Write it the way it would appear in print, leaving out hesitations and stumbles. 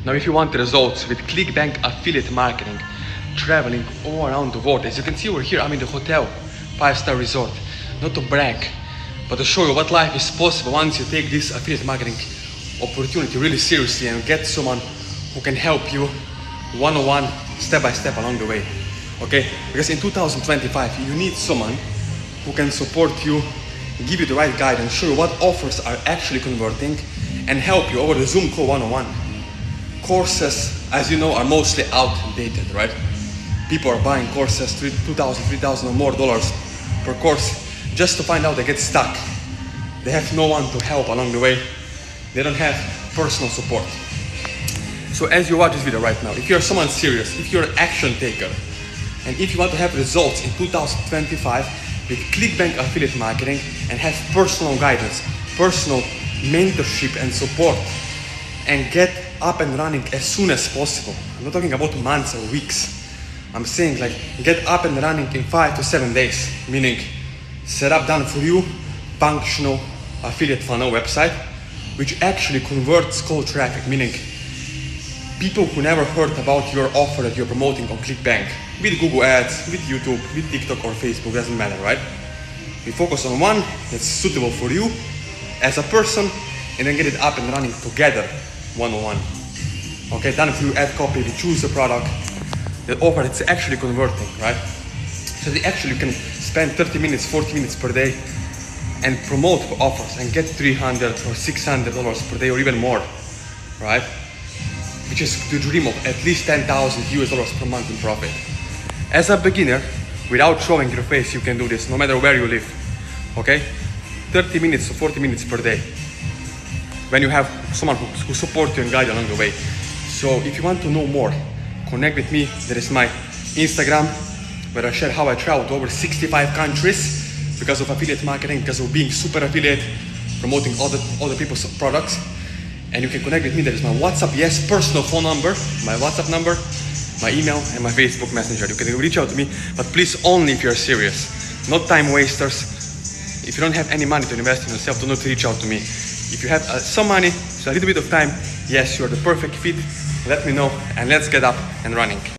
Now, if you want the results with Clickbank affiliate marketing, traveling all around the world, as you can see over here, I'm in the hotel, 5-star resort. Not to brag, but to show you what life is possible once you take this affiliate marketing opportunity really seriously and get someone who can help you one-on-one, step-by-step along the way. Okay? Because in 2025, you need someone who can support you, give you the right guidance, show you what offers are actually converting, and help you over the Zoom call one-on-one. Courses, as you know, are mostly outdated, right? People are buying courses, $2,000, $3,000 or more dollars per course, just to find out they get stuck. They have no one to help along the way. They don't have personal support. So as you watch this video right now, if you're someone serious, if you're an action taker, and if you want to have results in 2025 with Clickbank affiliate marketing and have personal guidance, personal mentorship and support, and get up and running as soon as possible. I'm not talking about months or weeks. I'm saying like get up and running in 5 to 7 days, meaning set up done for you, functional affiliate funnel website, which actually converts cold traffic, meaning people who never heard about your offer that you're promoting on Clickbank, with Google Ads, with YouTube, with TikTok or Facebook, doesn't matter, right? We focus on one that's suitable for you as a person, and then get it up and running together, one-on-one. Okay, done for you, add copy, we choose the product, the offer that's actually converting, right? So they actually can spend 30 minutes, 40 minutes per day and promote offers and get $300 or $600 per day or even more, right? Which is the dream of at least $10,000 US per month in profit. As a beginner, without showing your face, you can do this no matter where you live, okay? 30 minutes to 40 minutes per day when you have someone who supports you and guides you along the way. So if you want to know more, connect with me. There is my Instagram, where I share how I travel to over 65 countries because of affiliate marketing, because of being super affiliate, promoting other people's products. And you can connect with me. There is my WhatsApp, yes, personal phone number, my WhatsApp number, my email, and my Facebook Messenger. You can reach out to me, but please only if you're serious, not time wasters. If you don't have any money to invest in yourself, do not reach out to me. If you have some money, so a little bit of time, yes, you're the perfect fit. Let me know and let's get up and running.